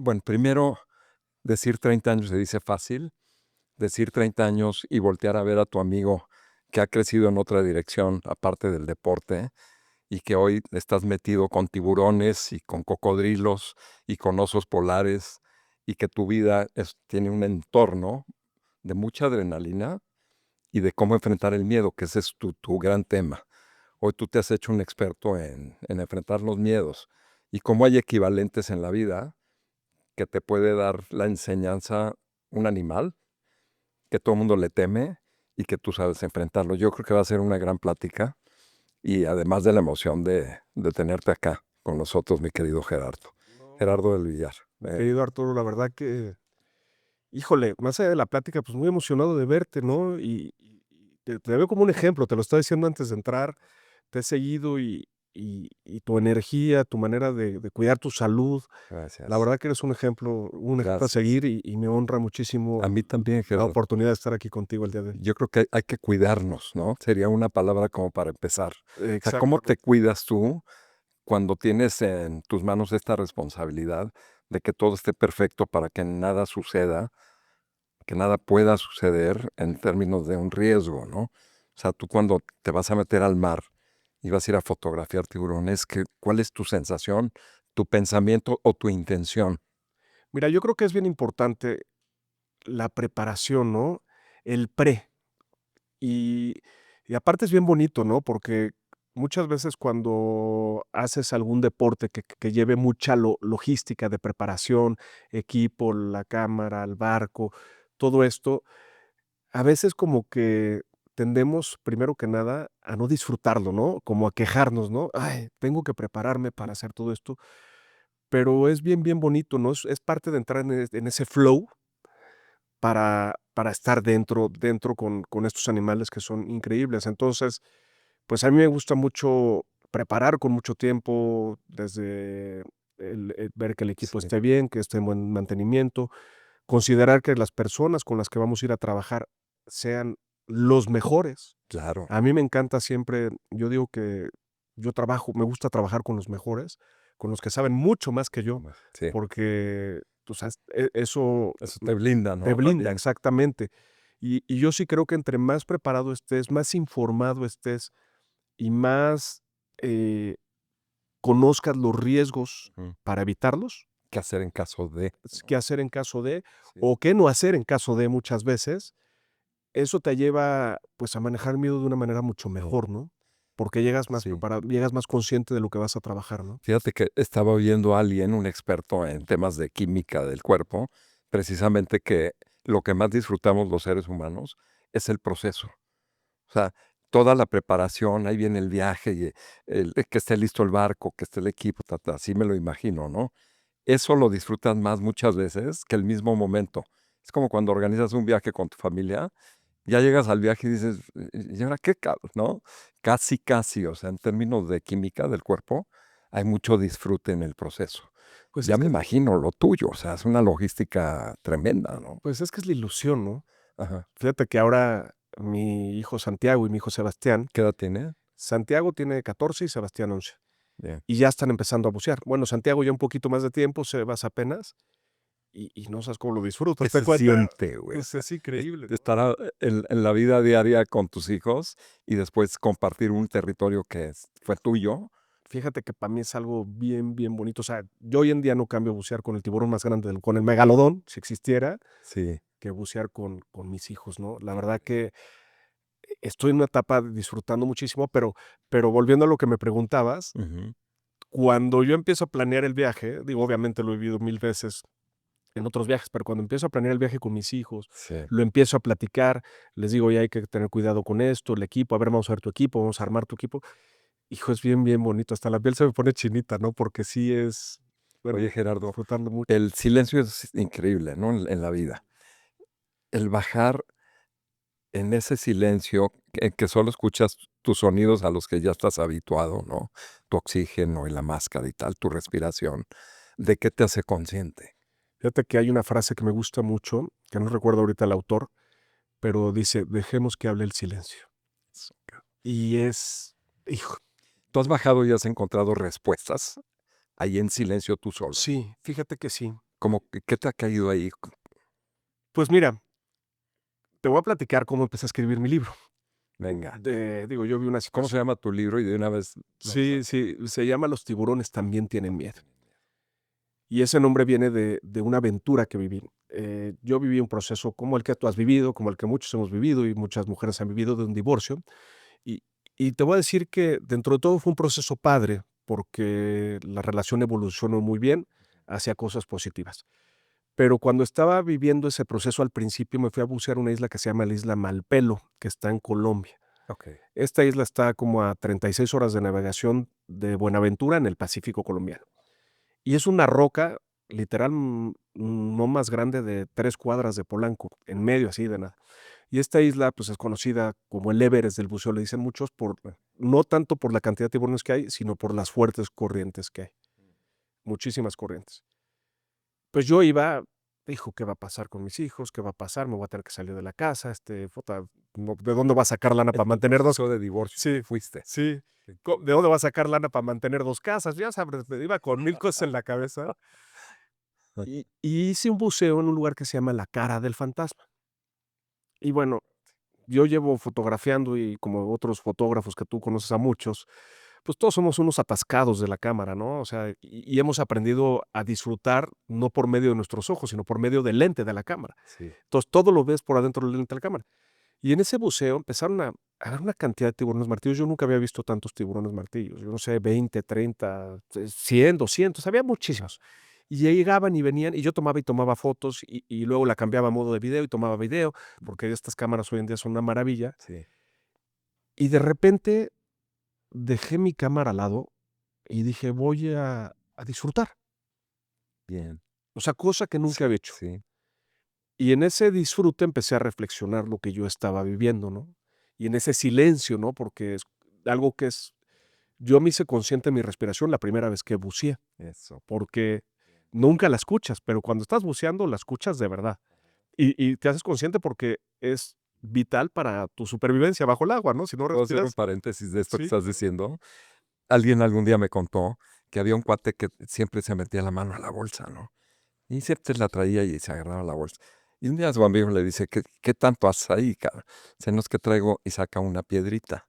Bueno, primero, decir 30 años se dice fácil. Decir 30 años y voltear a ver a tu amigo que ha crecido en otra dirección, aparte del deporte, y que hoy estás metido con tiburones y con cocodrilos y con osos polares, y que tu vida tiene un entorno de mucha adrenalina y de cómo enfrentar el miedo, que ese es tu gran tema. Hoy tú te has hecho un experto en enfrentar los miedos y cómo hay equivalentes en la vida que te puede dar la enseñanza un animal que todo el mundo le teme y que tú sabes enfrentarlo. Yo creo que va a ser una gran plática y además de la emoción de tenerte acá con nosotros, mi querido Gerardo. No, Gerardo del Villar. mi querido Arturo, la verdad que, híjole, más allá de la plática, pues muy emocionado de verte, ¿no? Y te veo como un ejemplo, te lo estaba diciendo antes de entrar, te he seguido y tu energía, tu manera de cuidar tu salud, la Gracias. verdad que eres un ejemplo a Gracias. seguir y me honra A muchísimo mí también, la Gerardo. oportunidad de estar aquí contigo el día de hoy. Yo creo que hay que cuidarnos, ¿no? Sería una palabra como para empezar. O sea, ¿cómo te Exactamente. cuidas tú cuando tienes en tus manos esta responsabilidad de que todo esté perfecto para que nada suceda, que nada pueda suceder en términos de un riesgo, ¿no? O sea, tú cuando te vas a meter al mar y vas a ir a fotografiar tiburones, ¿cuál es tu sensación, tu pensamiento o tu intención? Mira, yo creo que es bien importante la preparación, ¿no? El pre. Y y aparte es bien bonito, ¿no? Porque muchas veces cuando haces algún deporte que lleve mucha logística de preparación, equipo, la cámara, el barco, todo esto, a veces como que tendemos, primero que nada, a no disfrutarlo, ¿no? Como a quejarnos, ¿no? Ay, tengo que prepararme para hacer todo esto, pero es bien, bien bonito, ¿no? Es parte de entrar en ese flow para estar dentro con estos animales que son increíbles. Entonces, pues, a mí me gusta mucho preparar con mucho tiempo, desde el ver que el equipo Sí, esté bien, que esté en buen mantenimiento, considerar que las personas con las que vamos a ir a trabajar sean los mejores. claro. A mí me encanta siempre, yo digo que me gusta trabajar con los mejores, con los que saben mucho más que yo, Sí, porque, tú sabes, eso eso te blinda, te ¿no? blinda, También. exactamente. Y yo sí creo que entre más preparado estés, más informado estés y más, eh, conozcas los riesgos Ujú. para evitarlos, ¿Qué hacer en caso de? qué ¿No? hacer en caso de, Sí. o qué no hacer en caso de muchas veces, eso te lleva, pues, a manejar el miedo de una manera mucho Sí, mejor, ¿no? Porque llegas más sí. preparado, llegas más consciente de lo que vas a trabajar, ¿no? Fíjate que estaba oyendo a alguien, un experto en temas de química del cuerpo, precisamente que lo que más disfrutamos los seres humanos es el proceso. O sea, toda la preparación, ahí viene el viaje y que esté listo el barco, que esté el equipo, así me lo imagino, ¿no? Eso lo disfrutas más muchas veces que el mismo momento. Es como cuando organizas un viaje con tu familia, ya llegas al viaje y dices, ¿y ahora qué, no? Casi, casi, o sea, en términos de química del cuerpo, hay mucho disfrute en el proceso. Pues Ya es me que imagino lo tuyo, o sea, es una logística tremenda, ¿no? pues es que es la ilusión, ¿no? Ajá. Fíjate que ahora mi hijo Santiago y mi hijo Sebastián, ¿Qué edad tiene? Santiago tiene 14 y Sebastián 11. Bien. Y ya están empezando a bucear. Bueno, Santiago ya un poquito más de tiempo, Sebas apenas, y no sabes cómo lo disfruto, ¿Qué te se cuenta, siente, güey? O pues, sea, es increíble, ¿no? estar en la vida diaria con tus hijos y después compartir un territorio que fue tuyo. Fíjate que para mí es algo bien, bien bonito. O sea, yo hoy en día no cambio bucear con el tiburón más grande con el megalodón, si existiera, Sí. que bucear con mis hijos, ¿no? La verdad que estoy en una etapa disfrutando muchísimo, pero volviendo a lo que me preguntabas, Ujú. cuando yo empiezo a planear el viaje, digo, obviamente lo he vivido 1000 veces en otros viajes, pero cuando empiezo a planear el viaje con mis hijos, Sí. lo empiezo a platicar, les digo: "Oye, hay que tener cuidado con esto, el equipo, a ver, vamos a ver tu equipo, vamos a armar tu equipo". Hijo, es bien, bien bonito, hasta la piel se me pone chinita, ¿no? Porque sí es, bueno, Oye, Gerardo, disfrutarlo mucho. el silencio es increíble, ¿no? En la vida. El bajar en ese silencio que solo escuchas tus sonidos a los que ya estás habituado, ¿no? Tu oxígeno y la máscara y tal, tu respiración. ¿De qué te hace consciente? Fíjate que hay una frase que me gusta mucho, que no recuerdo ahorita el autor, pero dice: "Dejemos que hable el silencio". Eso. Y es, hijo, ¿Tú has bajado y has encontrado respuestas ahí en silencio tú solo? sí, fíjate que sí. ¿Qué te ha caído ahí? Pues mira, te voy a platicar cómo empecé a escribir mi libro. Venga. Digo, yo vi una ¿Cómo se situación. llama tu libro? Y de una vez Sí, sí, se llama Los tiburones también tienen miedo. Y ese nombre viene de una aventura que viví. Yo viví un proceso como el que tú has vivido, como el que muchos hemos vivido y muchas mujeres han vivido, de un divorcio. Y, y te voy a decir que dentro de todo fue un proceso padre, porque la relación evolucionó muy bien hacia cosas positivas. Pero cuando estaba viviendo ese proceso al principio me fui a bucear a una isla que se llama la isla Malpelo, que está en Colombia. Okey. Esta isla está como a 36 horas de navegación de Buenaventura en el Pacífico colombiano. Y es una roca, literal, no más grande de 3 cuadras de Polanco, en medio así de nada. Y esta isla, pues, es conocida como el Everest del buceo, le dicen muchos, no tanto por la cantidad de tiburones que hay, sino por las fuertes corrientes que hay, muchísimas corrientes. Pues yo iba, dijo: "¿Qué va a pasar con mis hijos? ¿Qué va a pasar? Me voy a tener que salir de la casa, puta, no, ¿de dónde va a sacar lana para En el mantener 2?" proceso de divorcio Sí, fuiste. sí. Sí. ¿De dónde va a sacar lana para mantener 2 casas? Ya sabes, me iba con 1000 cosas en la cabeza. Y hice un buceo en un lugar que se llama La Cara del Fantasma. Y bueno, yo llevo fotografiando y como otros fotógrafos que tú conoces a muchos, pues todos somos unos atascados de la cámara, ¿no? O sea, y hemos aprendido a disfrutar no por medio de nuestros ojos, sino por medio del lente de la cámara. Sí. Entonces, todo lo ves por adentro del lente de la cámara. Y en ese buceo empezaron a ver una cantidad de tiburones martillos. Yo nunca había visto tantos tiburones martillos. Yo no sé, 20, 30, 100, 200, había muchísimos. Y llegaban y venían, y yo tomaba y tomaba fotos, y luego la cambiaba a modo de video y tomaba video, porque estas cámaras hoy en día son una maravilla. Sí. Y de repente dejé mi cámara al lado y dije: "Voy a disfrutar". Bien. O sea, cosa que nunca Sí, había hecho. sí. Y en ese disfrute empecé a reflexionar lo que yo estaba viviendo, ¿no? Y en ese silencio, ¿no? Porque es algo que es yo me hice consciente de mi respiración la primera vez que buceé, Eso. porque nunca la escuchas, pero cuando estás buceando la escuchas de verdad. Y te haces consciente porque es vital para tu supervivencia bajo el agua, ¿no? Si no ¿Puedo hacer un respiras. paréntesis de esto que Sí, estás claro. diciendo? Alguien algún día me contó que había un cuate que siempre se metía la mano a la bolsa, ¿no? Y siempre la traía y se agarraba la bolsa. Y un día su amigo le dice: "¿Qué tanto haces ahí, cabrón?". Dice: "No, es que traigo", y saca una piedrita.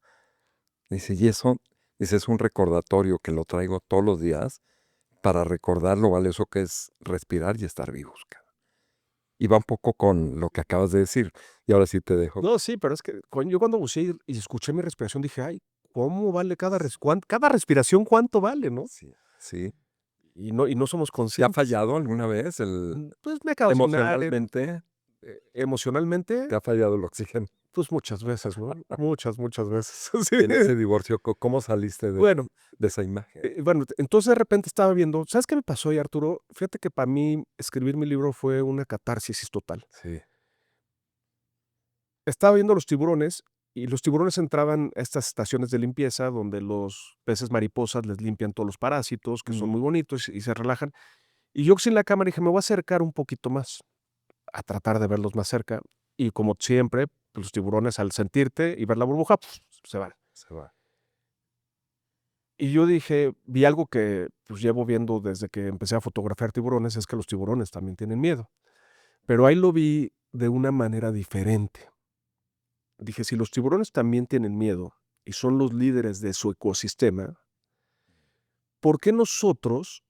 Dice: "Y eso", dice: "Es un recordatorio que lo traigo todos los días para recordar lo valioso que es respirar y estar vivos, cabrón". Y va un poco con lo que acabas de decir. Y ahora sí te dejo. No, sí, pero es que yo cuando buceé y escuché mi respiración dije: "Ay, ¿cómo vale cada respiración cuánto vale?", ¿no? Sí, sí. Y no somos ¿Te ha conscientes. fallado alguna vez Pues me acabo de sonar, emocionalmente emocionalmente, te ha fallado el oxígeno? pues muchas veces, ¿no? Muchas, muchas veces. Sí. En ese divorcio, ¿cómo saliste Bueno, de esa imagen? bueno, entonces de repente estaba viendo, ¿sabes qué me pasó ahí, Arturo? Fíjate que para mí escribir mi libro fue una catarsis total. Sí. Estaba viendo los tiburones y los tiburones entraban a estas estaciones de limpieza donde los peces mariposas les limpian todos los parásitos, que son Mm, muy bonitos y se relajan. Y yo sin la cámara dije, me voy a acercar un poquito más, a tratar de verlos más cerca. Y como siempre, pues, los tiburones al sentirte y ver la burbuja, se van. se va. Y yo dije, vi algo que pues llevo viendo desde que empecé a fotografiar tiburones, es que los tiburones también tienen miedo. Pero ahí lo vi de una manera diferente. Dije, si los tiburones también tienen miedo y son los líderes de su ecosistema, ¿por qué nosotros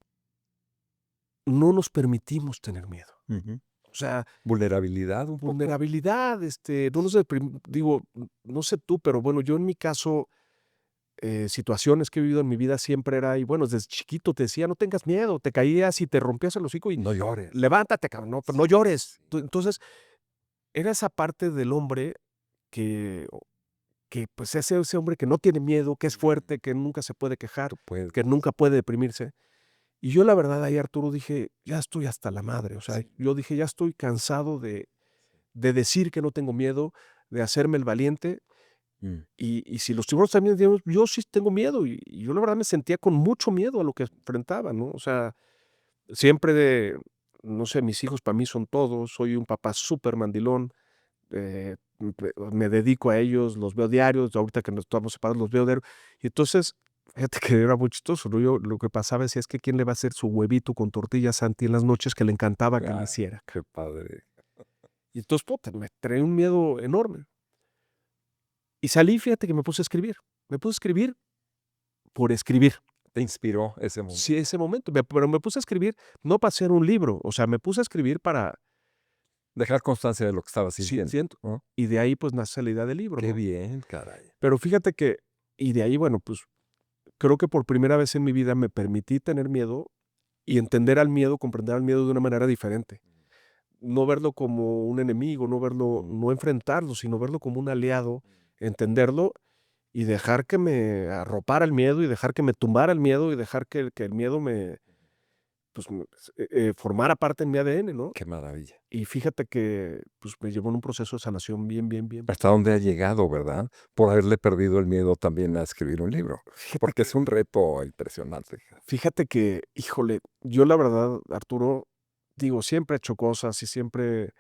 no nos permitimos tener miedo? Ujú. O sea, ¿Vulnerabilidad un poco? vulnerabilidad, no nos digo, no sé tú, pero bueno, yo en mi caso, situaciones que he vivido en mi vida siempre era, y bueno, desde chiquito te decía, no tengas miedo, te caías y te rompías el hocico y No llores. levántate, cabrón, no, pero Sí, no llores. sí. Entonces, era esa parte del hombre que, pues ese hombre que no tiene miedo, que es Mm, fuerte, que nunca se puede quejar, tú puedes. que nunca puede deprimirse. Y yo la verdad ahí, Arturo, dije, ya estoy hasta la madre. O sea, Sí. yo dije, ya estoy cansado de decir que no tengo miedo, de hacerme el valiente. Mm, Y si los tiburones también, digamos, yo sí tengo miedo. Y yo la verdad me sentía con mucho miedo a lo que enfrentaba, ¿no? O sea, siempre no sé, mis hijos para mí son todos, soy un papá súper mandilón, me dedico a ellos, los veo diarios, ahorita que nos estamos separados los veo diario. Y entonces Fíjate que era muy chistoso, ¿no? Yo lo que pasaba es que quién le va a hacer su huevito con tortilla Santi en las noches que le encantaba que le hiciera. Qué padre. Y entonces, puta, me traía un miedo enorme. Y salí, fíjate que me puse a escribir. Me puse a escribir por escribir. ¿Te inspiró ese momento? Sí, ese momento. Pero me puse a escribir no para hacer un libro, o sea, me puse a escribir para... Dejar constancia de lo que estabas Sí, sintiendo, siento. ¿no? Y de ahí pues nace la idea del libro, Qué ¿no? bien, caray. Pero fíjate que, y de ahí, bueno, pues creo que por primera vez en mi vida me permití tener miedo y entender al miedo, comprender al miedo de una manera diferente. No verlo como un enemigo, no verlo, no enfrentarlo, sino verlo como un aliado, entenderlo y dejar que me arropara el miedo y dejar que me tumbara el miedo y dejar que el miedo me, pues, formara parte en mi ADN, ¿no? Qué maravilla. Y fíjate que pues me llevó en un proceso de sanación bien, bien, bien. Hasta dónde ha llegado, ¿verdad? Por haberle perdido el miedo también a escribir un libro. Fíjate Porque que, es un reto impresionante. fíjate que, híjole, yo la verdad, Arturo, digo, siempre he hecho cosas y siempre,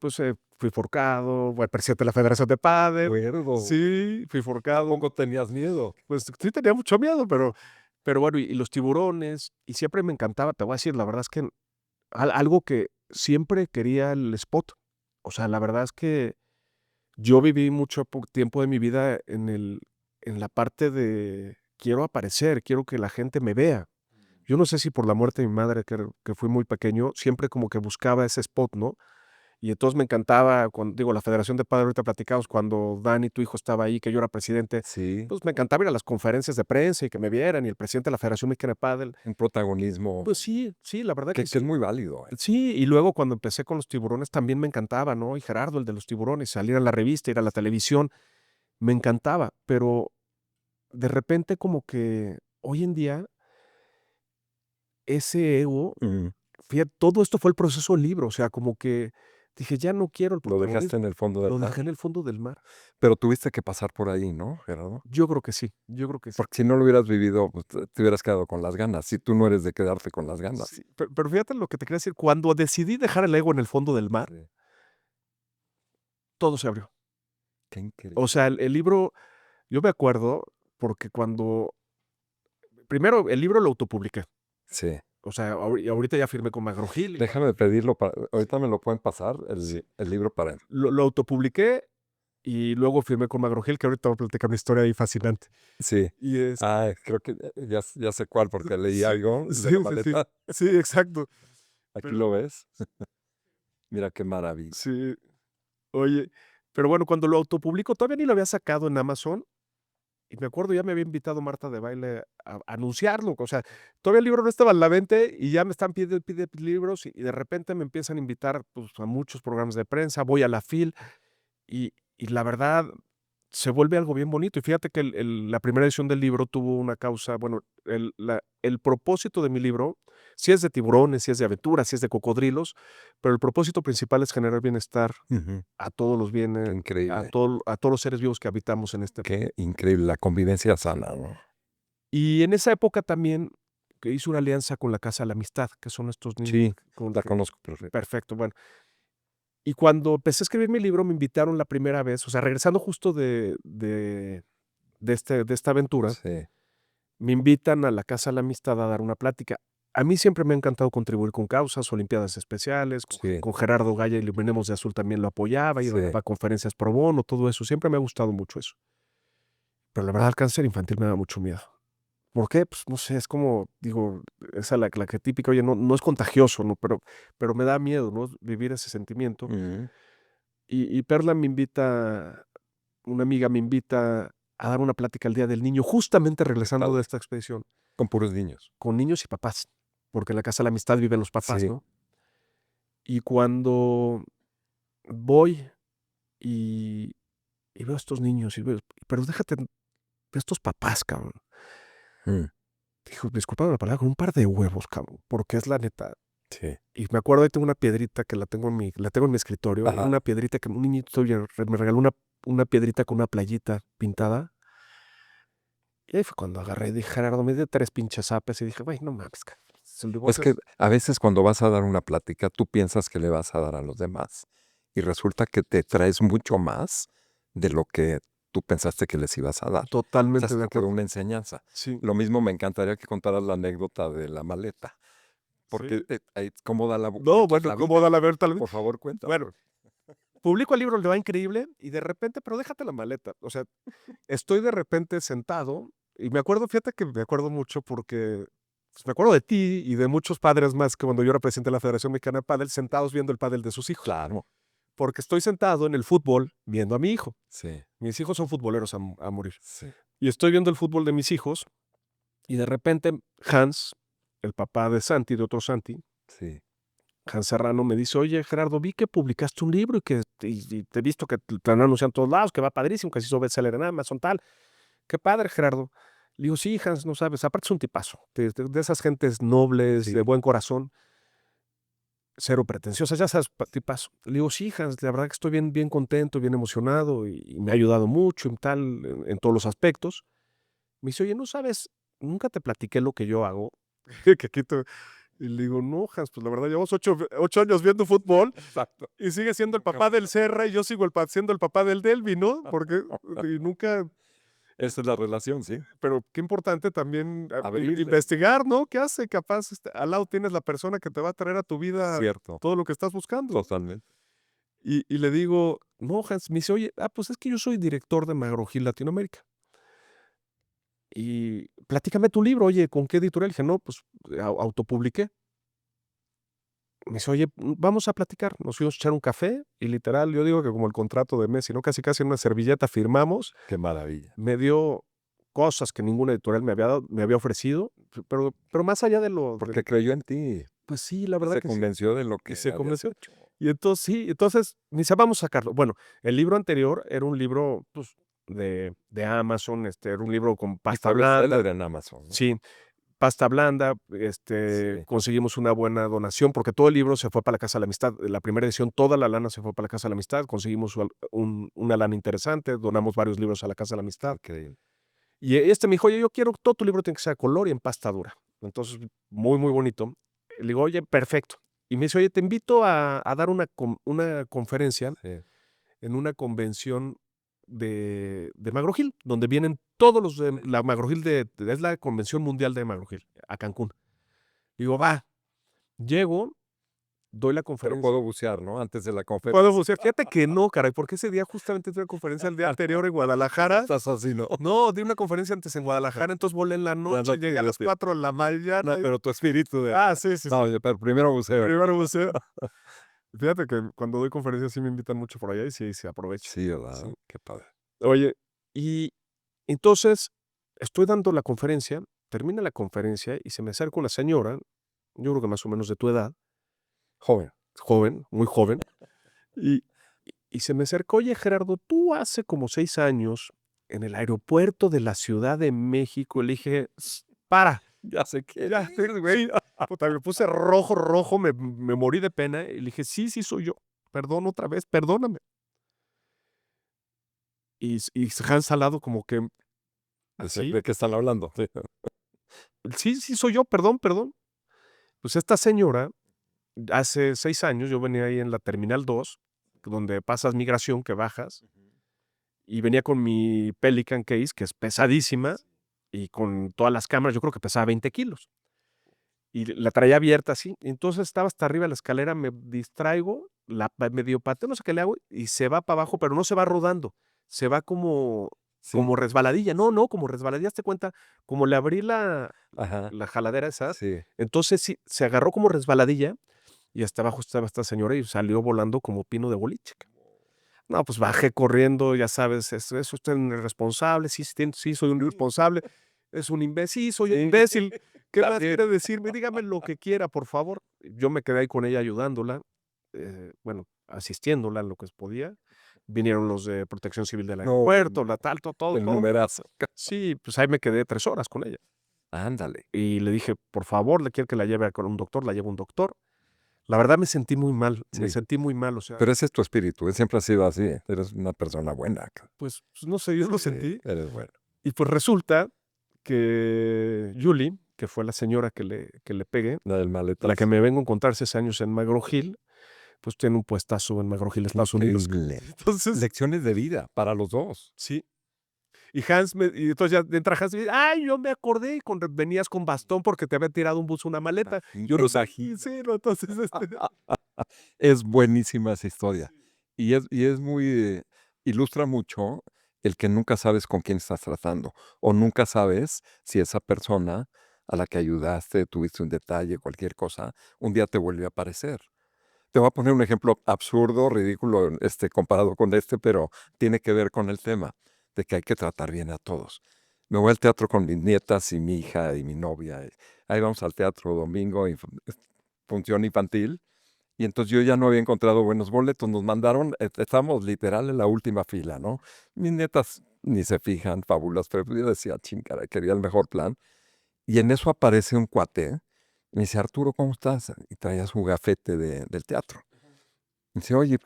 pues fui forcado, fui presidente de la Federación de Padel. Acuerdo. Sí, fui forcado. ¿Tampoco tenías miedo? Pues sí tenía mucho miedo, pero bueno, y los tiburones, y siempre me encantaba, te voy a decir, la verdad es que algo que siempre quería el spot. O sea, la verdad es que yo viví mucho tiempo de mi vida en la parte de quiero aparecer, quiero que la gente me vea. Yo no sé si por la muerte de mi madre, que fui muy pequeño, siempre como que buscaba ese spot, ¿no? Y entonces me encantaba, cuando, digo, la Federación de Padres, ahorita platicamos, cuando Dani, tu hijo, estaba ahí, que yo era presidente, Sí, pues me encantaba ir a las conferencias de prensa y que me vieran, y el presidente de la Federación Mexicana de Pádel. un protagonismo Pues sí, sí, la verdad que que es sí. muy válido. Sí, y luego cuando empecé con los tiburones también me encantaba, ¿no? Y Gerardo, el de los tiburones, salir a la revista, ir a la televisión, me encantaba, pero de repente como que hoy en día ese ego, Mm, fíjate, todo esto fue el proceso del libro, o sea, como que dije, ya no quiero el Lo dejaste protagonismo, en el fondo del lo mar. dejé en el fondo del mar. Pero tuviste que pasar por ahí, ¿no, Gerardo? Yo creo que sí, yo creo que sí. Porque si no lo hubieras vivido, pues, te hubieras quedado con las ganas. Si tú no eres de quedarte con las ganas. Sí, pero fíjate lo que te quería decir, cuando decidí dejar el ego en el fondo del mar, Sí, todo se abrió. qué increíble. O sea, el libro, yo me acuerdo, porque cuando, primero, el libro lo autopubliqué. Sí. O sea, ahorita ya firmé con McGraw-Hill. Déjame pedirlo para ahorita me lo pueden pasar Sí. el libro para Lo autopubliqué y luego firmé con McGraw-Hill, que ahorita voy a platicar una historia ahí fascinante. sí. Y es Creo que ya sé cuál, porque leí sí, algo de sí, la sí, sí. maleta. Sí, exacto. Aquí Pero lo ves. Mira qué maravilla. sí, oye, pero bueno, cuando lo autopublico, todavía ni lo había sacado en Amazon, y me acuerdo, ya me había invitado Marta de Baile a anunciarlo, o sea, todavía el libro no estaba en la venta y ya me están pide libros, y de repente me empiezan a invitar, pues, a muchos programas de prensa, voy a la FIL, y la verdad se vuelve algo bien bonito. Y fíjate que la primera edición del libro tuvo una causa, bueno, el propósito de mi libro, sí es de tiburones, sí es de aventuras, sí es de cocodrilos, pero el propósito principal es generar bienestar Ujú. a todos los Qué bienes, increíble. a todos los seres vivos que habitamos en este. Qué increíble la convivencia sana, ¿no? Y en esa época también que hice una alianza con la Casa de la Amistad, que son estos niños Sí, con la conozco perfecto. perfecto, bueno. Y cuando empecé a escribir mi libro, me invitaron la primera vez, o sea, regresando justo de esta aventura, Sí, me invitan a la Casa de la Amistad a dar una plática. A mí siempre me ha encantado contribuir con causas, olimpiadas especiales, sí, con Gerardo Gaya, Iluminemos de Azul también lo apoyaba, iba sí. a conferencias pro bono, todo eso, siempre me ha gustado mucho eso. Pero la verdad el cáncer infantil me da mucho miedo. ¿Por qué? Pues no sé, es como, digo, esa la que típica, oye, no es contagioso, ¿no? Pero me da miedo, ¿no? Vivir ese sentimiento. Ujú. Y Perla me invita, una amiga me invita a dar una plática el Día del Niño, justamente Qué regresando de padre. esta expedición, Con puros niños. con niños y papás, porque en la Casa de la Amistad viven los papás, Sí. ¿no? Y cuando voy y, y veo a estos niños, pero déjate, veo a estos papás, cabrón. Mm, Dijo, disculpa la palabra, con un par de huevos, cabrón, porque es la neta. sí. Y me acuerdo, ahí tengo una piedrita que la tengo en mi escritorio, Ajá. una piedrita que un niñito me regaló una piedrita con una playita pintada. Y ahí fue cuando agarré y dije, Gerardo, me dio 3 pinches zapes y dije, güey, no mames, cabrón. El Pues divorcio que es... a veces cuando vas a dar una plática, tú piensas que le vas a dar a los demás y resulta que te traes mucho más de lo que tú pensaste que les ibas a dar. Totalmente Esa de te quedó acuerdo. una enseñanza. Sí, Lo mismo me encantaría que contaras la anécdota de la maleta, porque sí. cómo da la No, vuelta bueno, la ¿cómo vida. da la ver tal vez? Por favor, cuéntame. Bueno, publico el libro, le va increíble y de repente, pero déjate la maleta. O sea, estoy de repente sentado y me acuerdo, fíjate que me acuerdo mucho porque pues, me acuerdo de ti y de muchos padres más que cuando yo era presidente de la Federación Mexicana de Pádel, sentados viendo el pádel de sus hijos. Claro, Porque estoy sentado en el fútbol viendo a mi hijo. sí, Mis hijos son futboleros a morir. sí, Y estoy viendo el fútbol de mis hijos y de repente Hans, el papá de Santi, de otro Santi, sí. Hans Serrano, me dice, oye, Gerardo, vi que publicaste un libro y te he visto que te han anunciado en todos lados, que va padrísimo, que se hizo bestseller en Amazon, tal. Qué padre, Gerardo. Le digo, sí, Hans, no sabes, aparte es un tipazo, de esas gentes nobles, Sí. de buen corazón, cero pretenciosas, ya sabes, tipazo. Le digo, sí, Hans, la verdad que estoy bien, bien contento, bien emocionado y me ha ayudado mucho y tal, en todos los aspectos. Me dice, oye, no sabes, nunca te platiqué lo que yo hago. Que quito. Y le digo, no, Hans, pues la verdad, llevamos 8 años viendo fútbol Exacto. y sigue siendo el papá del Serra y yo sigo siendo el papá del Delvi, ¿no? Porque y nunca, Esa es la relación, sí. pero qué importante también Abrirle. investigar, ¿no? ¿Qué hace? Capaz al lado tienes la persona que te va a traer a tu vida Cierto, todo lo que estás buscando. totalmente. Y le digo, no, Hans, me dice, oye, pues es que yo soy director de Magrogil Latinoamérica. Y platícame tu libro, oye, ¿con qué editorial? Dije, no, pues autopubliqué. Me dice, oye, vamos a platicar. Nos fuimos a echar un café y literal, yo digo que como el contrato de Messi, ¿no? Casi casi en una servilleta firmamos. Qué maravilla. Me dio cosas que ninguna editorial me había ofrecido, pero más allá de lo... Porque creyó en ti. pues sí, la verdad Se que sí. convenció de lo que Y se habías convenció. hecho. Y entonces, sí, entonces me dice, vamos a sacarlo. Bueno, el libro anterior era un libro, pues, de Amazon, era un libro con Y pasta fue blanda. bestseller en Amazon, ¿no? Sí, pasta blanda, Sí. conseguimos una buena donación, porque todo el libro se fue para la Casa de la Amistad. La primera edición, toda la lana se fue para la Casa de la Amistad, conseguimos una lana interesante, donamos varios libros a la Casa de la Amistad. Increíble. Y me dijo, oye, yo quiero, todo tu libro tiene que ser a color y en pasta dura. Entonces, muy, muy bonito. Le digo, oye, perfecto. Y me dice, oye, te invito a dar una conferencia Sí. en una convención de Magrogil, donde vienen todos los de la Magrogil, es la Convención Mundial de Magrogil, a Cancún. Digo, va, llego, doy la Pero conferencia. puedo bucear, ¿no? Antes de la conferencia. Puedo bucear. Fíjate que no, caray, porque ese día justamente tuve una conferencia el día anterior en Guadalajara. Estás así, ¿no? No, di una conferencia antes en Guadalajara, entonces volé en la noche, llegué a las 4 de la mañana. Pero tu espíritu de... Sí, sí, sí. No, pero primero buceo. Primero buceo. Fíjate que cuando doy conferencias sí me invitan mucho por allá y sí, se aprovecho. Sí, ¿verdad? Sí. Qué padre. Oye, y entonces estoy dando la conferencia, termina la conferencia y se me acerca una señora, yo creo que más o menos de tu edad, Joven. joven, muy joven, y, y se me acerca, oye Gerardo, tú hace como 6 años en el aeropuerto de la Ciudad de México, le dije, para, Ya sé que... ya, sí, güey, puta, me puse rojo, me morí de pena, y le dije, sí, sí soy yo, perdón otra vez, perdóname. Y Hans Salado como que, así, ¿De qué están hablando? Sí. sí, sí soy yo, perdón, perdón. Pues esta señora, hace 6 años, yo venía ahí en la Terminal 2, donde pasas migración, que bajas, y venía con mi Pelican Case, que es pesadísima, y con todas las cámaras, yo creo que pesaba 20 kilos. Y la traía abierta así. Entonces estaba hasta arriba de la escalera, me distraigo, medio pateo, no sé qué le hago, y se va para abajo, pero no se va rodando, se va como, Sí. como resbaladilla. No, como resbaladilla, hazte cuenta, como le abrí Ajá. la jaladera esa. Sí. Entonces sí, se agarró como resbaladilla y hasta abajo estaba esta señora y salió volando como pino de boliche. No, pues bajé corriendo, ya sabes, eso usted es un irresponsable, sí, sí, soy un irresponsable, es un imbécil, sí, soy un imbécil. ¿Qué más También. quiere decirme? Dígame lo que quiera, por favor. Yo me quedé ahí con ella ayudándola, bueno, asistiéndola en lo que podía. Vinieron los de Protección Civil del No, aeropuerto, la tal, todo, el todo. numerazo. Sí, pues ahí me quedé 3 horas con ella. Ándale. Y le dije, por favor, le quiero que la lleve con un doctor, la llevo a un doctor. La verdad me sentí muy mal, me Sí. sentí muy mal, o sea, Pero ese es tu espíritu. Siempre has sido así. Eres una persona buena. pues no sé, yo lo Sí, sentí. eres bueno. Y pues resulta que Julie, que fue la señora que le pegué, La del maletazo. la que me vengo a encontrar 6 años en Magrogil, pues tiene un puestazo en Magrogil, Estados Unidos. Increíble. Entonces, Lecciones de vida para los dos. sí, Y entonces ya entra Hans y dice, ay, yo me acordé, y venías con bastón porque te había tirado un bus una maleta. Yo no sé, sí, no, entonces, Es buenísima esa historia. Y es muy, ilustra mucho el que nunca sabes con quién estás tratando, o nunca sabes si esa persona a la que ayudaste, tuviste un detalle, cualquier cosa, un día te vuelve a aparecer. Te voy a poner un ejemplo absurdo, ridículo, comparado con pero tiene que ver con el tema de que hay que tratar bien a todos. Me voy al teatro con mis nietas y mi hija y mi novia. Ahí vamos al teatro domingo, función infantil. Y entonces yo ya no había encontrado buenos boletos. Nos mandaron, estábamos literal en la última fila, ¿no? Mis nietas ni se fijan, fábulas, pero yo decía, chingada, quería el mejor plan. Y en eso aparece un cuate. Me dice, Arturo, ¿cómo estás? Y traía su gafete del teatro. Me dice, oye,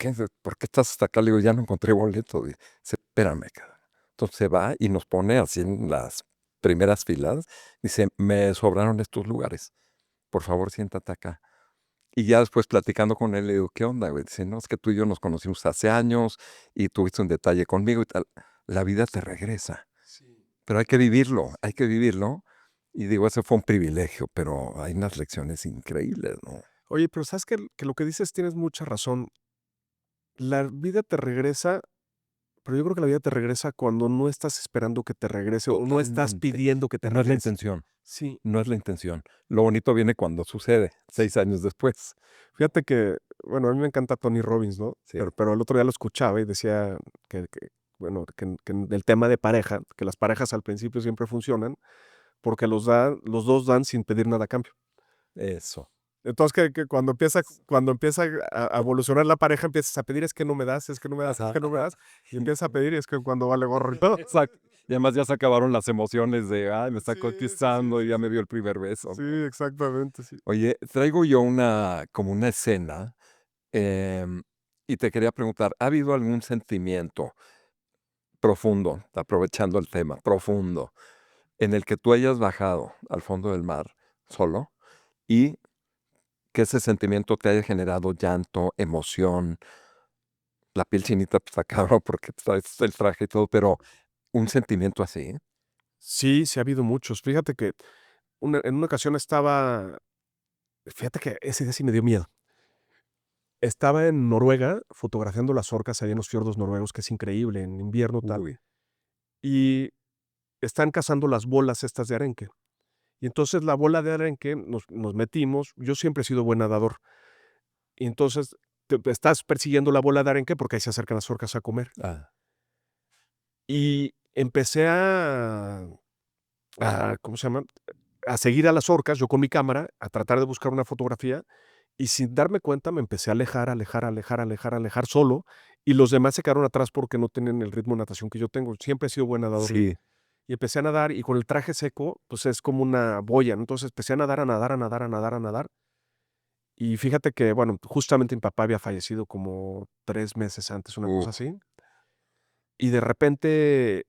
¿por qué estás hasta acá? Le digo, ya no encontré boleto. Dice, espérame, cabrón. Entonces se va y nos pone así en las primeras filas. Dice, me sobraron estos lugares. Por favor, siéntate acá. Y ya después platicando con él, le digo, ¿qué onda, güey? Dice, no, es que tú y yo nos conocimos hace años y tuviste un detalle conmigo y tal. La vida te regresa, pero hay que vivirlo, hay que vivirlo. Y digo, ese fue un privilegio, pero hay unas lecciones increíbles, ¿no? oye, pero sabes que lo que dices tienes mucha razón. La vida te regresa, pero yo creo que la vida te regresa cuando no estás esperando que te regrese o no estás Totalmente. pidiendo que te No es la regrese. intención, Sí, no es la intención. Lo bonito viene cuando sucede, 6 años después. fíjate que, bueno, a mí me encanta Tony Robbins, ¿no? Sí. Pero el otro día lo escuchaba y decía bueno, que el tema de pareja, que las parejas al principio siempre funcionan porque los dos dan sin pedir nada a cambio. Eso. Entonces, que cuando empieza a evolucionar la pareja, empiezas a pedir, es que no me das, es que no me das, es que no me das, y empiezas a pedir, y es que cuando vale gorro y todo. Exacto. Y además ya se acabaron las emociones de, ay, me está Sí, sí, sí, conquistando y sí, ya sí. me dio el primer beso, Sí, ¿no? exactamente, sí. Oye, traigo yo como una escena, em, y te quería preguntar, ¿ha habido algún sentimiento profundo, aprovechando el tema, profundo, en el que tú hayas bajado al fondo del mar solo y que ese sentimiento te haya generado llanto, emoción, la piel chinita, pues está cabrón porque traes el traje y todo, pero un sentimiento así? Sí, sí ha habido muchos. Fíjate que en una ocasión fíjate que ese día sí me dio miedo. Estaba en Noruega fotografiando las orcas allá en los fiordos noruegos, que es increíble, en invierno tal, Uy. y están cazando las bolas estas de arenque. Y entonces la bola de arenque nos metimos, yo siempre he sido buen nadador, y entonces te estás persiguiendo la bola de arenque porque ahí se acercan las orcas a comer. Ah, Y empecé ¿cómo se llama? A seguir a las orcas, yo con mi cámara, a tratar de buscar una fotografía, y sin darme cuenta me empecé a alejar, alejar, alejar, alejar, alejar solo, y los demás se quedaron atrás porque no tienen el ritmo de natación que yo tengo. Siempre he sido buen nadador. sí. Y empecé a nadar, y con el traje seco, pues es como una boya, ¿no? Entonces empecé a nadar, a nadar, a nadar, a nadar, a nadar. Y fíjate que, bueno, justamente mi papá había fallecido como 3 meses antes, una cosa Uf. así. Y de repente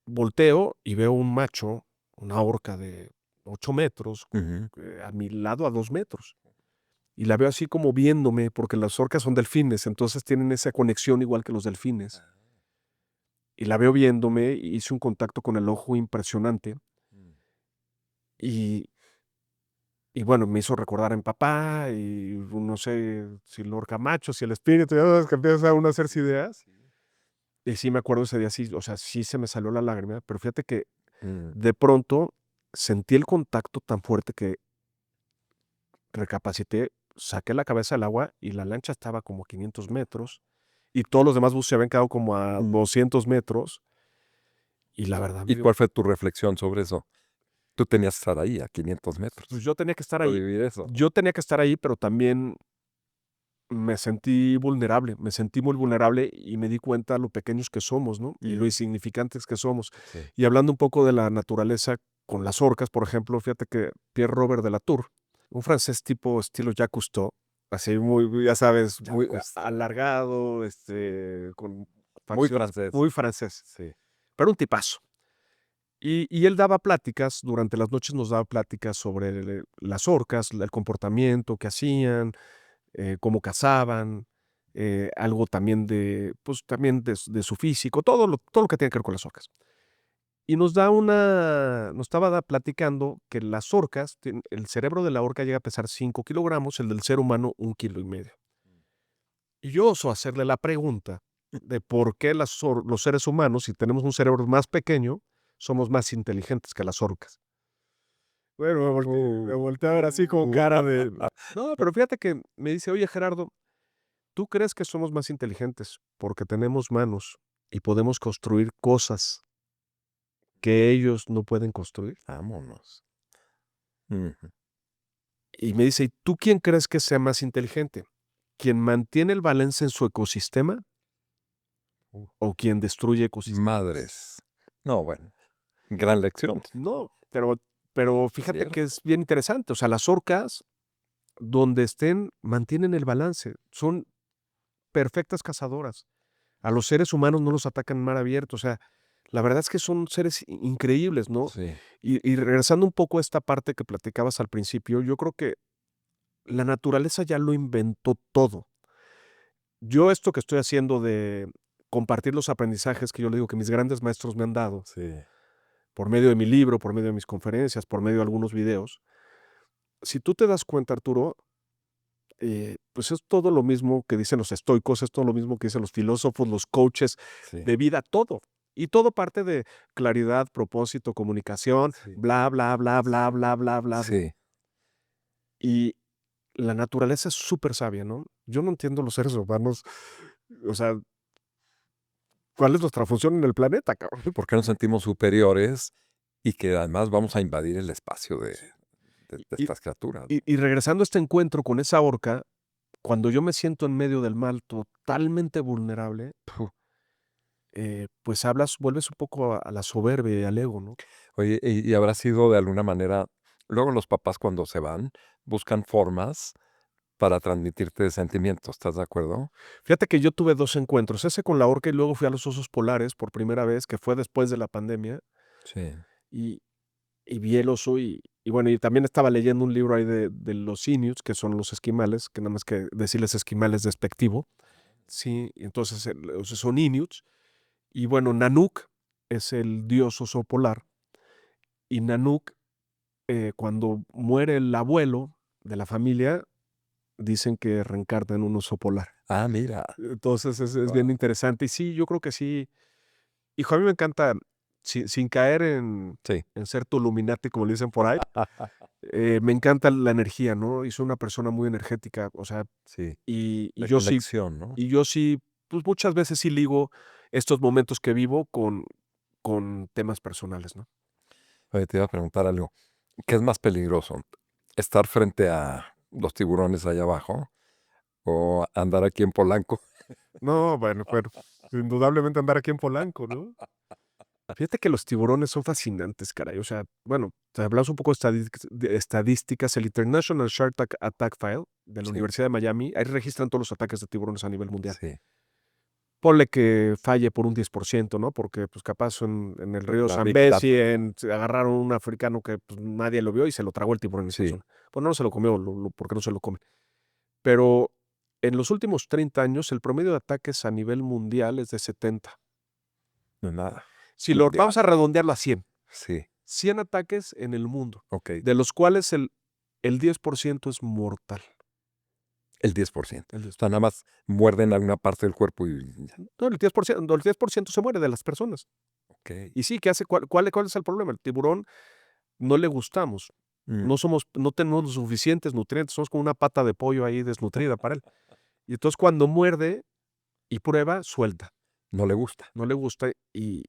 volteo y veo un macho, una orca de 8 metros, Ujú. a mi lado a 2 metros. Y la veo así como viéndome, porque las orcas son delfines, entonces tienen esa conexión igual que los delfines. Y la veo viéndome, y hice un contacto con el ojo impresionante. Mm. Y y bueno, me hizo recordar a mi papá, y no sé si el orca macho, si el espíritu, ya sabes que empieza uno a hacerse ideas. Y sí me acuerdo ese día, sí, o sea, sí se me salió la lágrima, pero fíjate que Mm. de pronto sentí el contacto tan fuerte que recapacité, saqué la cabeza del agua y la lancha estaba como a 500 metros y todos los demás buses se habían quedado como a 200 metros y la verdad me ¿Y dio, cuál fue tu reflexión sobre eso? Tú tenías que estar ahí a 500 pues metros yo tenía que estar para ahí, vivir eso. pero también me sentí vulnerable, me sentí muy vulnerable y me di cuenta lo pequeños que somos, ¿no? Y lo insignificantes que somos. Sí. Y hablando un poco de la naturaleza con las orcas, por ejemplo, fíjate que Pierre Robert de Latour, un francés tipo estilo Jacques Cousteau, así muy, ya sabes, muy alargado, con Muy facciones francés. muy francés, Sí. pero un tipazo. Y él daba pláticas, durante las noches nos daba pláticas sobre las orcas, el comportamiento que hacían, cómo cazaban. algo también pues también de su físico, todo lo que tiene que ver con las orcas. Y nos estaba platicando que las orcas, el cerebro de la orca llega a pesar 5 kilogramos, el del ser humano 1,5 kilos. Y yo oso hacerle la pregunta de por qué los seres humanos, si tenemos un cerebro más pequeño, somos más inteligentes que las orcas. Bueno, me volteé a ver así con cara de... No, pero fíjate que me dice, oye Gerardo, ¿tú crees que somos más inteligentes porque tenemos manos y podemos construir cosas que ellos no pueden construir? Vámonos. Ujú. Y me dice, ¿y tú quién crees que sea más inteligente? ¿Quien mantiene el balance en su ecosistema o quien destruye ecosistemas? Madres. No, bueno, gran lección. No, pero fíjate Cierto. que es bien interesante. O sea, las orcas, donde estén, mantienen el balance. Son perfectas cazadoras. A los seres humanos no los atacan en mar abierto. O sea, la verdad es que son seres increíbles, ¿no? Sí. Y regresando un poco a esta parte que platicabas al principio, yo creo que la naturaleza ya lo inventó todo. Yo esto que estoy haciendo de compartir los aprendizajes que yo le digo que mis grandes maestros me han dado, Sí. por medio de mi libro, por medio de mis conferencias, por medio de algunos videos, si tú te das cuenta, Arturo, pues es todo lo mismo que dicen los estoicos, es todo lo mismo que dicen los filósofos, los coaches Sí. de vida, todo. Y todo parte de claridad, propósito, comunicación, Sí. bla, bla, bla, bla, bla, bla, bla. Sí. Y la naturaleza es súper sabia, ¿no? Yo no entiendo los seres humanos, o sea, ¿cuál es nuestra función en el planeta, cabrón? ¿Por qué nos sentimos superiores y que además vamos a invadir el espacio de Y, estas criaturas? y regresando a este encuentro con esa orca, cuando yo me siento en medio del mal totalmente vulnerable, pues vuelves un poco a la soberbia y al ego, ¿no? Oye, y habrá sido de alguna manera, luego los papás cuando se van buscan formas para transmitirte sentimientos, ¿estás de acuerdo? Fíjate que yo tuve 2 encuentros, ese con la orca y luego fui a los osos polares por primera vez, que fue después de la pandemia, Sí. y vi el oso y bueno, y también estaba leyendo un libro ahí de los inuits, que son los esquimales, que nada más que decirles esquimales despectivo, sí, y entonces, o sea, son inuits, y bueno, Nanook es el dios oso polar, y Nanook, cuando muere el abuelo de la familia, dicen que reencarna en un oso polar. Ah, mira. Entonces es bien Guau. interesante. Y sí, yo creo que sí. Hijo, a mí me encanta, sin caer Sí. en ser Tuluminati, como le dicen por ahí, me encanta la energía, ¿no? Y soy una persona muy energética, o sea, Sí. y De yo sí, conexión, ¿no? pues muchas veces sí ligo estos momentos que vivo con temas personales, ¿no? Oye, te iba a preguntar algo. ¿Qué es más peligroso? ¿Estar frente a los tiburones allá abajo o andar aquí en Polanco? No, bueno, pero indudablemente andar aquí en Polanco, ¿no? Fíjate que los tiburones son fascinantes, caray. O sea, bueno, te hablamos un poco de estadísticas. El International Shark Attack File de la Sí, Universidad de Miami, ahí registran todos los ataques de tiburones a nivel mundial. sí, Ponle que falle por un 10%, ¿no? Porque, pues, capaz en el río la Big Data. Zambezi se agarraron a un africano que pues, nadie lo vio y se lo tragó el tiburón en esa Sí, zona. Pues no se lo comió, porque no se lo come. Pero en los últimos 30 años, el promedio de ataques a nivel mundial es de 70. no es nada. Si lo Mundial. vamos a redondearlo a 100. Sí, 100 ataques en el mundo, ok. de los cuales el 10% es mortal. El 10%. El O 10. sea, nada más muerden alguna parte del cuerpo y ya. No, el 10% se muere de las personas. Ok. Y sí, ¿qué hace? ¿Cuál es el problema? El tiburón no le gustamos. Mm, No tenemos los suficientes nutrientes, somos como una pata de pollo ahí desnutrida para él. Y entonces cuando muerde y prueba, suelta. no le gusta. No le gusta y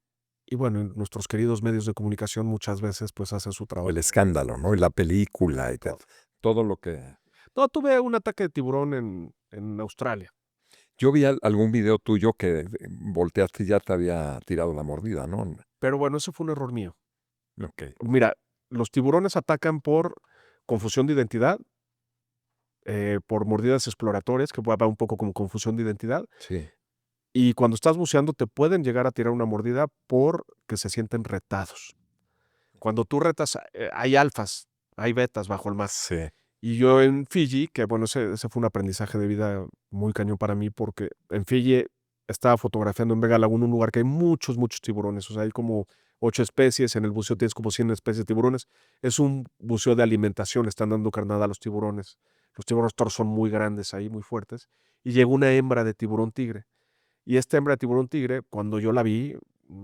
bueno, nuestros queridos medios de comunicación muchas veces pues hacen su O el trabajo. escándalo, ¿no? Y la película y Todo. todo lo que... No, tuve un ataque de tiburón en Australia. Yo vi algún video tuyo que volteaste y ya te había tirado la mordida, ¿no? Pero bueno, eso fue un error mío. Ok. Mira, los tiburones atacan por confusión de identidad, por mordidas exploratorias, que va un poco como confusión de identidad, Sí. y cuando estás buceando te pueden llegar a tirar una mordida porque se sienten retados. Cuando tú retas, hay alfas, hay betas bajo el mar, Sí. Y yo en Fiji, que bueno, ese fue un aprendizaje de vida muy cañón para mí, porque en Fiji estaba fotografiando en Vega Laguna, un lugar que hay muchos, muchos tiburones. O sea, hay como 8 especies, en el buceo tienes como 100 especies de tiburones. Es un buceo de alimentación, están dando carnada a los tiburones. Los tiburones toros son muy grandes ahí, muy fuertes. Y llegó una hembra de tiburón tigre. Y esta hembra de tiburón tigre, cuando yo la vi,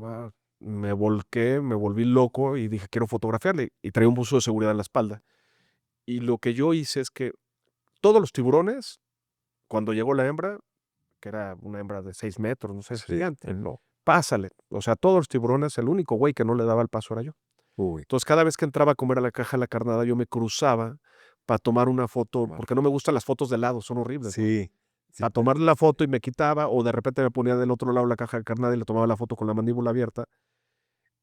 ah, me volqué, me volví loco y dije, quiero fotografiarle. Y traía un buzo de seguridad en la espalda. Y lo que yo hice es que todos los tiburones, cuando llegó la hembra, que era una hembra de 6 metros, no sé, es Sí, gigante, no. pásale. O sea, todos los tiburones, el único güey que no le daba el paso era yo. Uy, Entonces, cada vez que entraba a comer a la caja de la carnada, yo me cruzaba para tomar una foto, tomar porque no me fotos. gustan las fotos de lado, son horribles, ¿no? Sí, sí, A tomarle la foto y me quitaba, o de repente me ponía del otro lado de la caja de carnada y le tomaba la foto con la mandíbula abierta.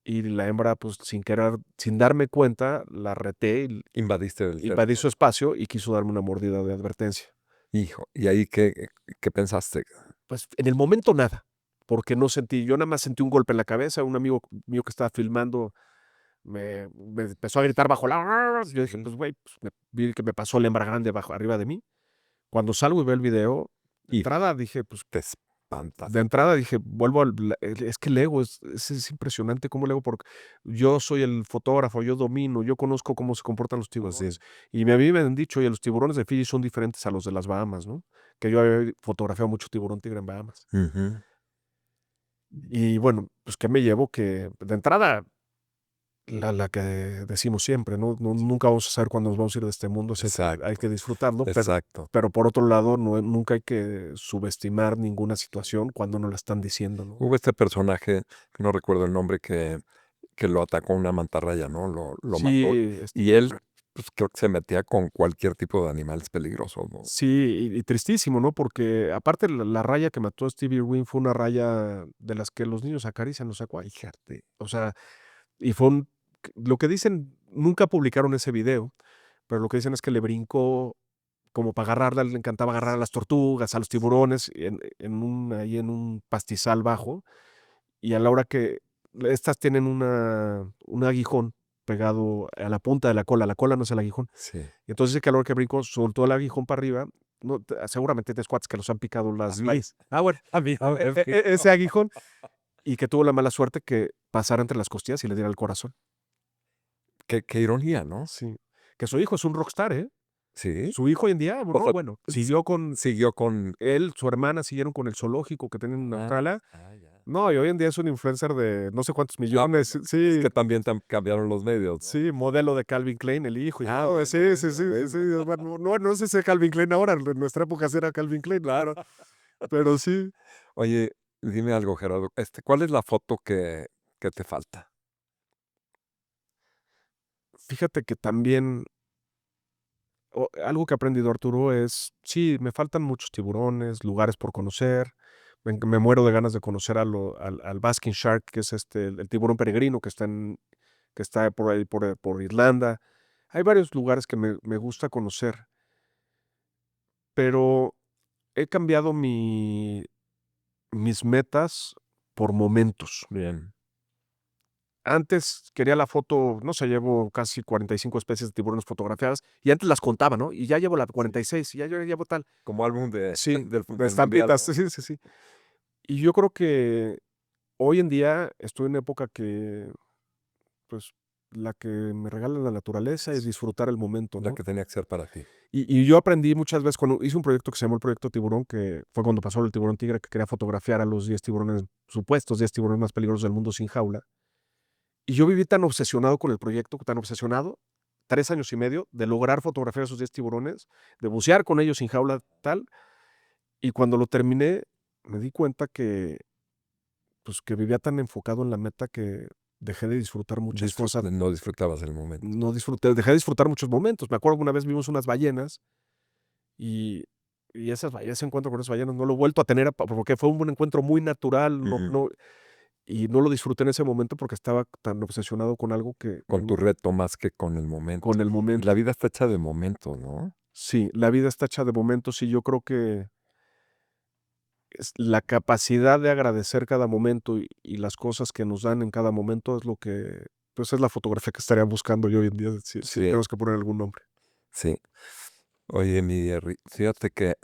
Y la hembra, pues sin querer, sin darme cuenta, la reté y invadiste el invadí su territorio. espacio y quiso darme una mordida de advertencia. Hijo, ¿y ahí qué pensaste? Pues en el momento nada, porque no sentí, yo nada más sentí un golpe en la cabeza, un amigo mío que estaba filmando me empezó a gritar bajo la... Yo dije, Ujú. pues güey, pues, vi que me pasó la hembra grande bajo, arriba de mí. Cuando salgo y veo el video, de Y entrada dije, pues te espantas. de entrada dije, vuelvo al, es que el ego es impresionante cómo el ego, porque yo soy el fotógrafo, yo domino, yo conozco cómo se comportan los Pues sí. tiburones. Y a mí me han dicho, oye, los tiburones de Fiji son diferentes a los de las Bahamas, ¿no? Que yo había fotografiado mucho tiburón tigre en Bahamas. Ujú. Y bueno, pues, ¿qué me llevo? Que de entrada, la que decimos siempre, ¿no? Nunca vamos a saber cuándo nos vamos a ir de este mundo, así que hay Exacto, que disfrutarlo, exacto. pero por otro lado, nunca hay que subestimar ninguna situación cuando nos la están diciendo, ¿no? Hubo este personaje, que no recuerdo el nombre, que lo atacó una mantarraya, ¿no? Lo mató. Sí, Y él, pues, creo que se metía con cualquier tipo de animales peligrosos, ¿no? sí, y tristísimo, ¿no? Porque aparte la raya que mató a Stevie Irwin fue una raya de las que los niños acarician los acuarios. Fíjate. O sea, y fue lo que dicen, nunca publicaron ese video, pero lo que dicen es que le brincó como para agarrarla, le encantaba agarrar a las tortugas, a los tiburones, ahí en un pastizal bajo, y a la hora que estas tienen un aguijón pegado a la punta de la cola no es el aguijón. Sí. Y entonces dice que a la hora que brincó, soltó el aguijón para arriba, no, seguramente tienes cuates que los han picado A las mí, raíces. Ah, bueno, a mí, a ver, ese aguijón, y que tuvo la mala suerte que pasara entre las costillas y le diera el corazón. qué ironía, ¿no? Sí. Que su hijo es un rockstar, ¿eh? Sí. Su hijo hoy en día, O no, sea, bueno, siguió con siguió con él, su hermana siguieron con el zoológico que tienen en ah, Australia. ya. No, y hoy en día es un influencer de no sé cuántos Ah, millones. es Sí, que también cambiaron los medios, ¿no? sí, modelo de Calvin Klein, el hijo. Ah, No, bueno, sí, sí, bueno, sí, bueno. sí. Bueno, no sé si es Calvin Klein ahora, en nuestra época sí era Calvin Klein, claro. Pero sí. Oye, dime algo, Gerardo, ¿cuál es la foto que te falta? Fíjate que también algo que ha aprendido Arturo es, sí, me faltan muchos tiburones, lugares por conocer. Me muero de ganas de conocer al Basking Shark, que es el tiburón peregrino que está por ahí, por Irlanda. Hay varios lugares que me gusta conocer, pero he cambiado mis metas por momentos. Bien. Antes quería la foto, no sé, llevo casi 45 especies de tiburones fotografiadas y antes las contaba, ¿no? Y ya llevo la Sí. 46 y ya yo llevo tal. Como álbum de Sí, de del mundial, estampitas, ¿no? sí, sí, sí. Y yo creo que hoy en día estoy en una época que, pues, la que me regala la naturaleza es disfrutar el momento, La ¿no? que tenía que ser para ti. Y yo aprendí muchas veces cuando hice un proyecto que se llamó el Proyecto Tiburón, que fue cuando pasó el tiburón tigre, que quería fotografiar a los 10 tiburones, supuestos 10 tiburones más peligrosos del mundo sin jaula. Y yo viví tan obsesionado con el proyecto, tan obsesionado, 3 años y medio, de lograr fotografiar a esos 10 tiburones, de bucear con ellos sin jaula, tal. Y cuando lo terminé, me di cuenta que, pues, que vivía tan enfocado en la meta que dejé de disfrutar muchas cosas. No disfrutabas el momento. No disfruté, dejé de disfrutar muchos momentos. Me acuerdo que una vez vimos unas ballenas y, ese encuentro con esas ballenas no lo he vuelto a tener porque fue un encuentro muy natural, Ujú. y no lo disfruté en ese momento porque estaba tan obsesionado con algo que Con tu reto más que con el momento. con el Y la momento. vida está hecha de momentos, ¿no? Sí, la vida está hecha de momentos y yo creo que es la capacidad de agradecer cada momento y las cosas que nos dan en cada momento es lo que, pues, es la fotografía que estaría buscando yo hoy en día, si Sí, tenemos que poner algún nombre. sí. Oye, mi Jerry, fíjate que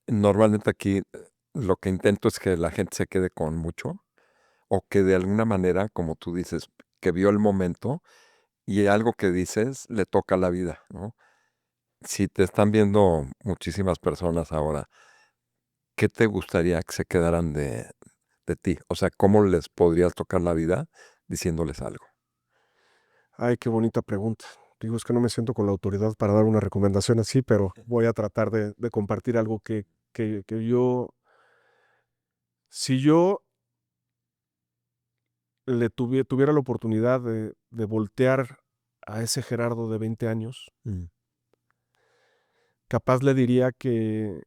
normalmente aquí lo que intento es que la gente se quede con mucho o que de alguna manera, como tú dices, que vio el momento y algo que dices le toca la vida, ¿no? Si te están viendo muchísimas personas ahora, ¿qué te gustaría que se quedaran de ti? O sea, ¿cómo les podrías tocar la vida diciéndoles algo? Ay, qué bonita pregunta. Digo, es que no me siento con la autoridad para dar una recomendación así, pero voy a tratar de compartir algo que yo, si yo tuviera la oportunidad de voltear a ese Gerardo de 20 años, Mm, capaz le diría que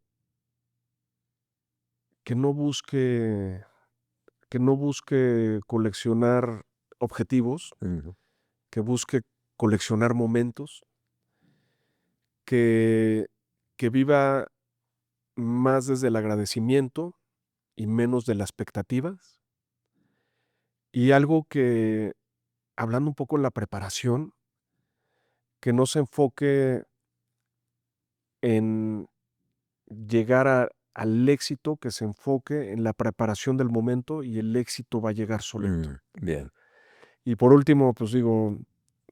no busque, que no busque coleccionar objetivos, ujú, que busque coleccionar momentos, que, que viva más desde el agradecimiento y menos de las expectativas. Y algo que, hablando un poco en la preparación, que no se enfoque en llegar al éxito, que se enfoque en la preparación del momento y el éxito va a llegar solito. bien. Y por último, pues digo,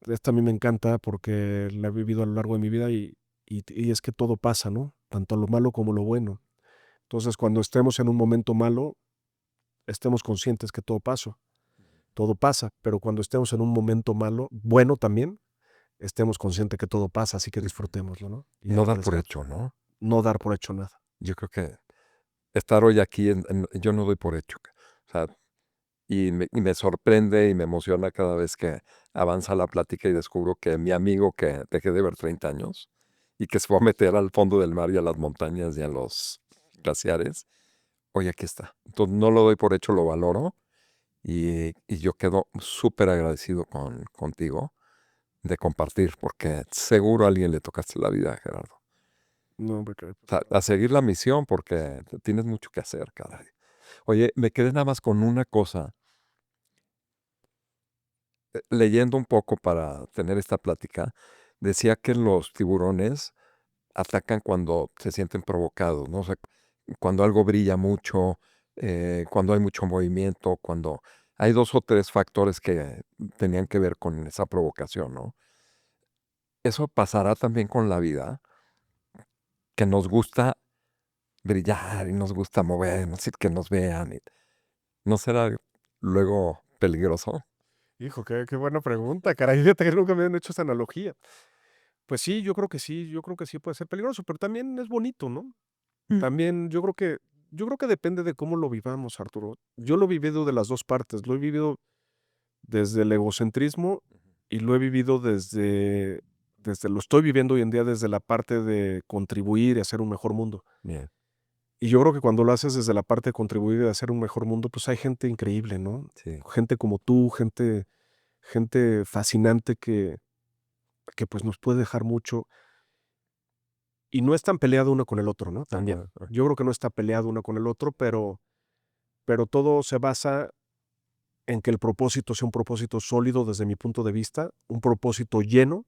esta a mí me encanta porque la he vivido a lo largo de mi vida y es que todo pasa, ¿no? Tanto lo malo como lo bueno. Entonces, cuando estemos en un momento malo, estemos conscientes que todo pasa, pero cuando estemos en un momento malo, bueno también, estemos conscientes que todo pasa, así que disfrutémoslo, ¿no? Y No dar por agradezcamos. hecho, ¿no? No dar por hecho nada. Yo creo que estar hoy aquí, yo no doy por hecho. O sea, y me sorprende y me emociona cada vez que avanza la plática y descubro que mi amigo que dejé de ver 30 años y que se fue a meter al fondo del mar y a las montañas y a los glaciares, hoy aquí está. Entonces no lo doy por hecho, lo valoro y yo quedo súper agradecido contigo de compartir, porque seguro a alguien le tocaste la vida, Gerardo. No, hombre, O sea, a seguir la misión porque tienes mucho que hacer, caray. Oye, me quedé nada más con una cosa. Leyendo un poco para tener esta plática, decía que los tiburones atacan cuando se sienten provocados, ¿no? O sea, cuando algo brilla mucho, cuando hay mucho movimiento, cuando hay dos o tres factores que tenían que ver con esa provocación, ¿no? Eso pasará también con la vida, que nos gusta brillar y nos gusta movernos y que nos vean. ¿No será luego peligroso? hijo, qué buena pregunta, caray. Fíjate que nunca me han hecho esa analogía. Pues sí, yo creo que sí puede ser peligroso, pero también es bonito, ¿no? Mm. También yo creo que depende de cómo lo vivamos, Arturo. Yo lo he vivido de las 2 partes, lo he vivido desde el egocentrismo y lo he vivido lo estoy viviendo hoy en día desde la parte de contribuir y hacer un mejor mundo. Bien, Y yo creo que cuando lo haces desde la parte de contribuir y de hacer un mejor mundo, pues hay gente increíble, ¿no? sí. Gente como tú, gente fascinante que pues nos puede dejar mucho y no están peleado uno con el otro, ¿no? También. Ajá, Yo creo que no está peleado uno con el otro, pero todo se basa en que el propósito sea un propósito sólido desde mi punto de vista, un propósito lleno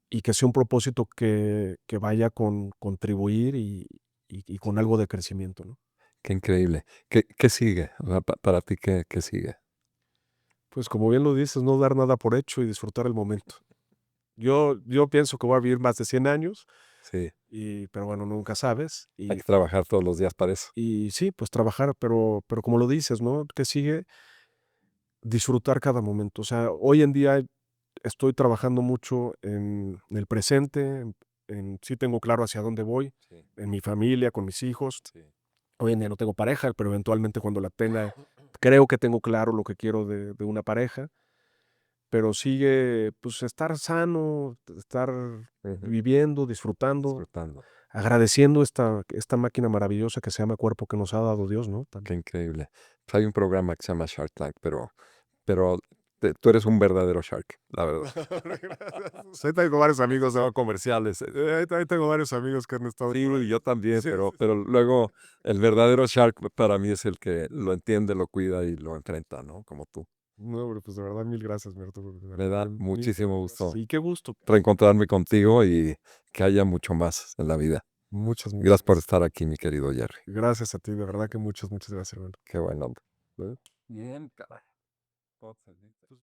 y que sea un propósito que vaya con contribuir y con algo de crecimiento, ¿no? qué increíble. ¿Qué sigue? O sea, para ti, ¿qué sigue? Pues como bien lo dices, no dar nada por hecho y disfrutar el momento. Yo pienso que voy a vivir más de 100 años, Sí, pero bueno, nunca sabes. hay que trabajar todos los días para eso. Y sí, pues trabajar, pero como lo dices, ¿no? ¿Qué sigue? Disfrutar cada momento. O sea, hoy en día estoy trabajando mucho en el presente, sí tengo claro hacia dónde voy, Sí, en mi familia, con mis hijos. sí. Hoy en día no tengo pareja, pero eventualmente cuando la tenga, creo que tengo claro lo que quiero de una pareja, pero sigue, pues, estar sano, estar Ujú, viviendo, disfrutando, disfrutando. agradeciendo esta máquina maravillosa que se llama cuerpo que nos ha dado Dios, ¿no? Qué También. increíble. Pues hay un programa que se llama Shark Tank, pero tú eres un verdadero shark, la verdad. Gracias. Ahí tengo varios amigos, No ¿no? comerciales. Ahí tengo varios amigos que han estado Sí, por y ahí. yo también, Sí, sí, pero luego el verdadero shark para mí es el que lo entiende, lo cuida y lo enfrenta, ¿no? Como tú. No, pero pues de verdad, mil gracias, mi Arturo. De Me da verdad, mil muchísimo gracias. gusto Y qué gusto. reencontrarme contigo y que haya mucho más en la vida. Muchas, muchas Gracias por gracias. estar aquí, mi querido Jerry. Gracias a ti, de verdad que muchas, muchas gracias, hermano. Qué buena onda. Bien, caray. Todo se dice.